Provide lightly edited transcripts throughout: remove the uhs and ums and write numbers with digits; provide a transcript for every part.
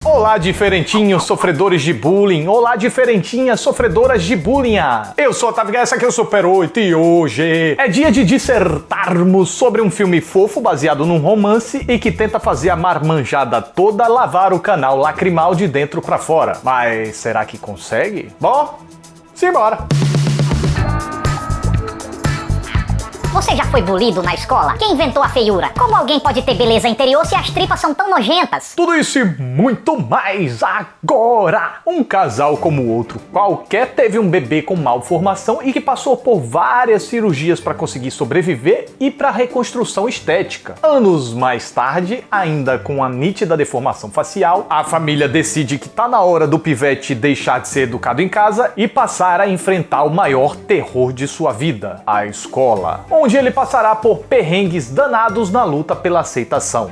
Olá, diferentinhos sofredores de bullying. Olá, diferentinhas sofredoras de bullying. Eu sou Otávio Guedes, essa aqui é o Super 8 e hoje é dia de dissertarmos sobre um filme fofo baseado num romance e que tenta fazer a marmanjada toda lavar o canal lacrimal de dentro pra fora. Mas será que consegue? Bom, simbora! Você já foi bulido na escola? Quem inventou a feiura? Como alguém pode ter beleza interior se as tripas são tão nojentas? Tudo isso e muito mais agora! Um casal como o outro qualquer teve um bebê com malformação e que passou por várias cirurgias para conseguir sobreviver e para reconstrução estética. Anos mais tarde, ainda com a nítida deformação facial, a família decide que tá na hora do pivete deixar de ser educado em casa e passar a enfrentar o maior terror de sua vida, a escola, onde ele passará por perrengues danados na luta pela aceitação.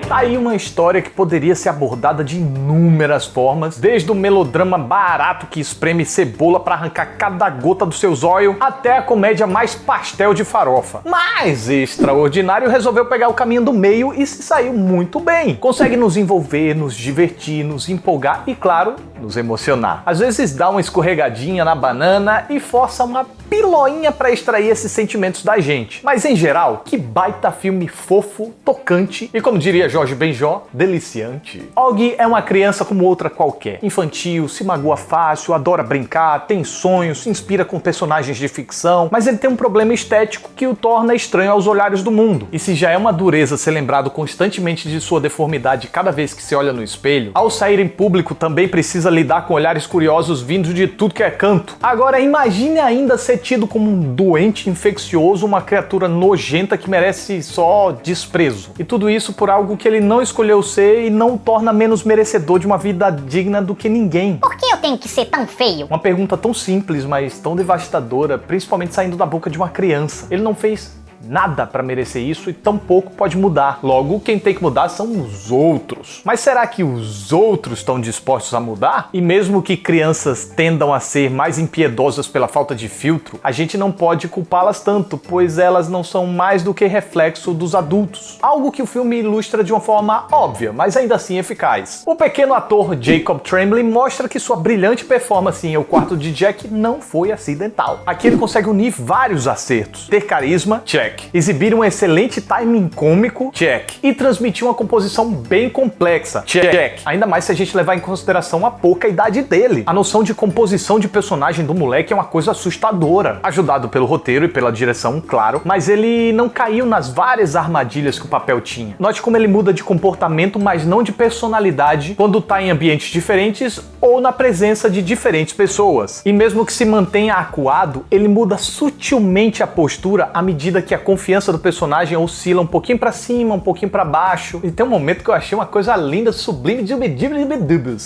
Tá aí uma história que poderia ser abordada de inúmeras formas, desde o melodrama barato que espreme cebola para arrancar cada gota do seu zóio, até a comédia mais pastel de farofa. Mas Extraordinário resolveu pegar o caminho do meio e se saiu muito bem. Consegue nos envolver, nos divertir, nos empolgar e, claro, nos emocionar. Às vezes dá uma escorregadinha na banana e força uma piloinha para extrair esses sentimentos da gente. Mas em geral, que baita filme fofo, tocante e, como diria Jorge Benjó, deliciante. Og é uma criança como outra qualquer. Infantil, se magoa fácil, adora brincar, tem sonhos, se inspira com personagens de ficção, mas ele tem um problema estético que o torna estranho aos olhares do mundo. E se já é uma dureza ser lembrado constantemente de sua deformidade cada vez que se olha no espelho, ao sair em público também precisa lidar com olhares curiosos vindos de tudo que é canto. Agora imagine ainda ser tido como um doente infeccioso, uma criatura nojenta que merece só desprezo. E tudo isso por algo que ele não escolheu ser e não o torna menos merecedor de uma vida digna do que ninguém. Por que eu tenho que ser tão feio? Uma pergunta tão simples, mas tão devastadora, principalmente saindo da boca de uma criança. Ele não fez nada para merecer isso e tão pouco pode mudar. Logo, quem tem que mudar são os outros. Mas será que os outros estão dispostos a mudar? E mesmo que crianças tendam a ser mais impiedosas pela falta de filtro, a gente não pode culpá-las tanto, pois elas não são mais do que reflexo dos adultos. Algo que o filme ilustra de uma forma óbvia, mas ainda assim eficaz. O pequeno ator Jacob Tremblay mostra que sua brilhante performance em O Quarto de Jack não foi acidental. Aqui ele consegue unir vários acertos. Ter carisma, check. Exibir um excelente timing cômico, check. E transmitir uma composição bem complexa, check. Ainda mais se a gente levar em consideração a pouca idade dele. A noção de composição de personagem do moleque é uma coisa assustadora. Ajudado pelo roteiro e pela direção, claro, mas ele não caiu nas várias armadilhas que o papel tinha. Note como ele muda de comportamento, mas não de personalidade, quando tá em ambientes diferentes ou na presença de diferentes pessoas. E mesmo que se mantenha acuado, ele muda sutilmente a postura à medida que a confiança do personagem oscila um pouquinho pra cima, um pouquinho pra baixo. E tem um momento que eu achei uma coisa linda, sublime,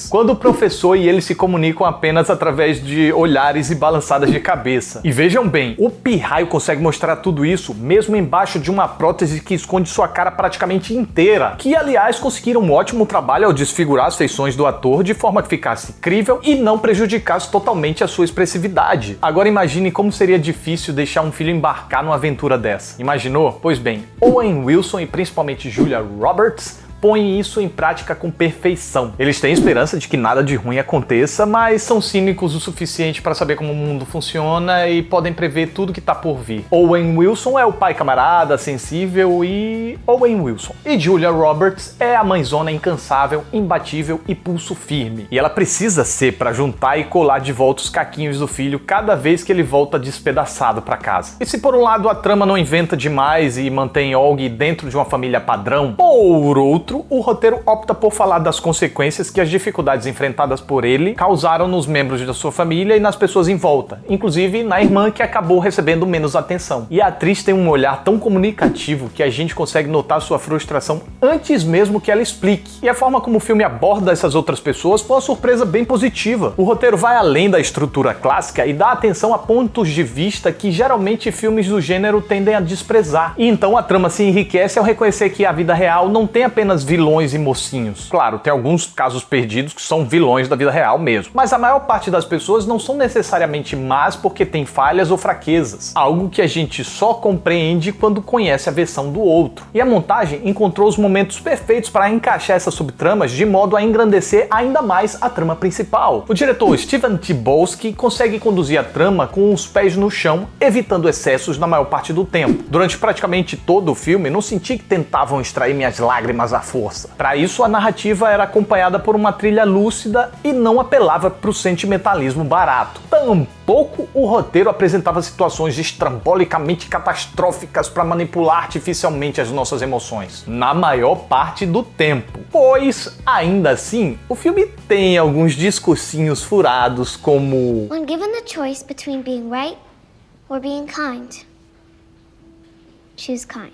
quando o professor e ele se comunicam apenas através de olhares e balançadas de cabeça. E vejam bem, o Pirraio consegue mostrar tudo isso mesmo embaixo de uma prótese que esconde sua cara praticamente inteira, que aliás conseguiram um ótimo trabalho ao desfigurar as feições do ator de forma que ficasse crível e não prejudicasse totalmente a sua expressividade. Agora imagine como seria difícil deixar um filho embarcar numa aventura dessa. Imaginou? Pois bem, Owen Wilson e principalmente Julia Roberts põem isso em prática com perfeição. Eles têm esperança de que nada de ruim aconteça, mas são cínicos o suficiente para saber como o mundo funciona e podem prever tudo que tá por vir. Owen Wilson é o pai camarada, sensível e Owen Wilson. E Julia Roberts é a mãezona incansável, imbatível e pulso firme. E ela precisa ser para juntar e colar de volta os caquinhos do filho cada vez que ele volta despedaçado para casa. E se por um lado a trama não inventa demais e mantém Og dentro de uma família padrão, por outro, o roteiro opta por falar das consequências que as dificuldades enfrentadas por ele causaram nos membros da sua família e nas pessoas em volta, inclusive na irmã que acabou recebendo menos atenção. E a atriz tem um olhar tão comunicativo que a gente consegue notar sua frustração antes mesmo que ela explique. E a forma como o filme aborda essas outras pessoas foi uma surpresa bem positiva. O roteiro vai além da estrutura clássica e dá atenção a pontos de vista que geralmente filmes do gênero tendem a desprezar. E então a trama se enriquece ao reconhecer que a vida real não tem apenas apenas vilões e mocinhos. Claro, tem alguns casos perdidos que são vilões da vida real mesmo. Mas a maior parte das pessoas não são necessariamente más porque tem falhas ou fraquezas. Algo que a gente só compreende quando conhece a versão do outro. E a montagem encontrou os momentos perfeitos para encaixar essas subtramas de modo a engrandecer ainda mais a trama principal. O diretor Steven Chbosky consegue conduzir a trama com os pés no chão, evitando excessos na maior parte do tempo. Durante praticamente todo o filme, não senti que tentavam extrair minhas lágrimas à força. Para isso, a narrativa era acompanhada por uma trilha lúcida e não apelava para o sentimentalismo barato. Tampouco o roteiro apresentava situações estrambolicamente catastróficas para manipular artificialmente as nossas emoções, na maior parte do tempo. Pois, ainda assim, o filme tem alguns discursinhos furados como: When given the choice between being right or being kind, choose kind.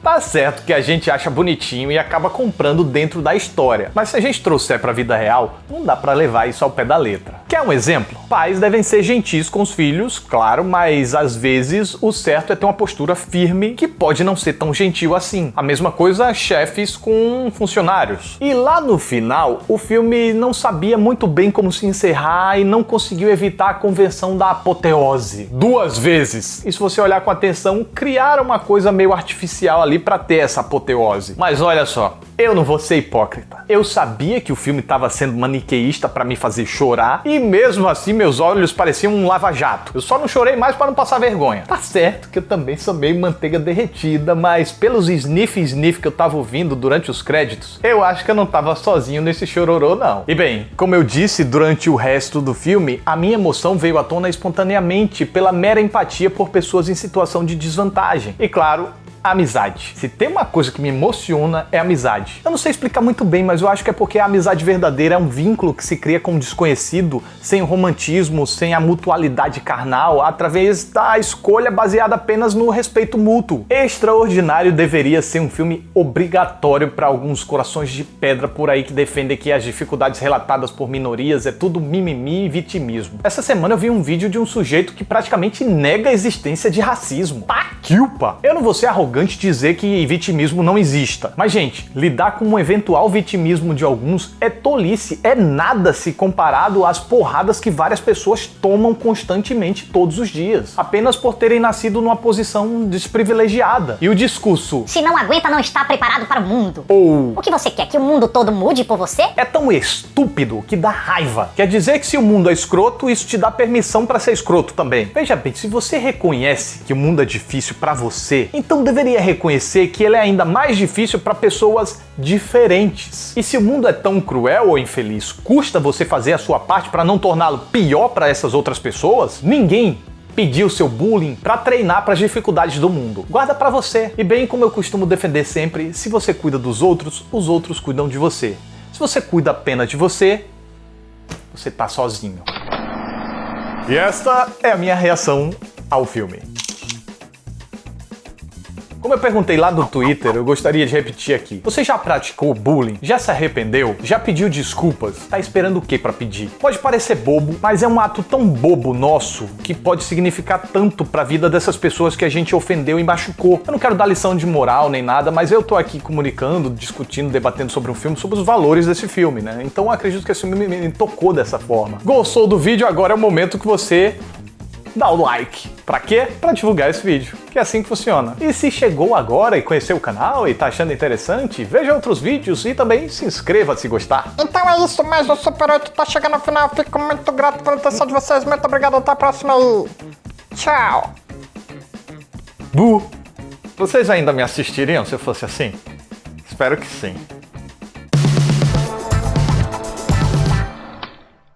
Tá certo que a gente acha bonitinho e acaba comprando dentro da história, mas se a gente trouxer pra vida real, não dá pra levar isso ao pé da letra. Quer um exemplo? Pais devem ser gentis com os filhos, claro, mas às vezes o certo é ter uma postura firme que pode não ser tão gentil assim. A mesma coisa chefes com funcionários. E lá no final, o filme não sabia muito bem como se encerrar e não conseguiu evitar a convenção da apoteose. 2 vezes. E se você olhar com atenção, criaram uma coisa meio artificial ali pra ter essa apoteose. Mas olha só, eu não vou ser hipócrita. Eu sabia que o filme estava sendo maniqueísta pra me fazer chorar e mesmo assim meus olhos pareciam um lava-jato. Eu só não chorei mais pra não passar vergonha. Tá certo que eu também sou meio manteiga derretida, mas pelos sniff que eu tava ouvindo durante os créditos, eu acho que eu não tava sozinho nesse chororô não. E bem, como eu disse durante o resto do filme, a minha emoção veio à tona espontaneamente pela mera empatia por pessoas em situação de desvantagem. E claro, amizade. Se tem uma coisa que me emociona, é amizade. Eu não sei explicar muito bem, mas eu acho que é porque a amizade verdadeira é um vínculo que se cria com um desconhecido, sem o romantismo, sem a mutualidade carnal, através da escolha baseada apenas no respeito mútuo. Extraordinário deveria ser um filme obrigatório para alguns corações de pedra por aí que defendem que as dificuldades relatadas por minorias é tudo mimimi e vitimismo. Essa semana eu vi um vídeo de um sujeito que praticamente nega a existência de racismo. Tá quilpa! Eu não vou ser arrogante dizer que vitimismo não exista. Mas, gente, lidar com um eventual vitimismo de alguns é tolice, é nada se comparado às porradas que várias pessoas tomam constantemente todos os dias, apenas por terem nascido numa posição desprivilegiada. E o discurso Se não aguenta, não está preparado para o mundo. ou O que você quer? Que o mundo todo mude por você? é tão estúpido que dá raiva. Quer dizer que se o mundo é escroto, isso te dá permissão para ser escroto também. Veja bem, se você reconhece que o mundo é difícil para você, então deveria reconhecer que ele é ainda mais difícil para pessoas diferentes. E se o mundo é tão cruel ou infeliz, custa você fazer a sua parte para não torná-lo pior para essas outras pessoas? Ninguém pediu seu bullying para treinar para as dificuldades do mundo. Guarda para você. E bem como eu costumo defender sempre, se você cuida dos outros, os outros cuidam de você. Se você cuida apenas de você, você tá sozinho. E esta é a minha reação ao filme. Como eu perguntei lá no Twitter, eu gostaria de repetir aqui. Você já praticou bullying? Já se arrependeu? Já pediu desculpas? Tá esperando o que pra pedir? Pode parecer bobo, mas é um ato tão bobo nosso que pode significar tanto pra vida dessas pessoas que a gente ofendeu e machucou. Eu não quero dar lição de moral nem nada, mas eu tô aqui comunicando, discutindo, debatendo sobre um filme, sobre os valores desse filme, né? Então eu acredito que esse filme me tocou dessa forma. Gostou do vídeo? Agora é o momento que você dá o like. Pra quê? Pra divulgar esse vídeo, que é assim que funciona. E se chegou agora e conheceu o canal e tá achando interessante, veja outros vídeos e também se inscreva se gostar. Então é isso, mais o Super 8 tá chegando ao final. Fico muito grato pela atenção de vocês. Muito obrigado, até a próxima aí. Tchau. Bu! Vocês ainda me assistiriam se eu fosse assim? Espero que sim.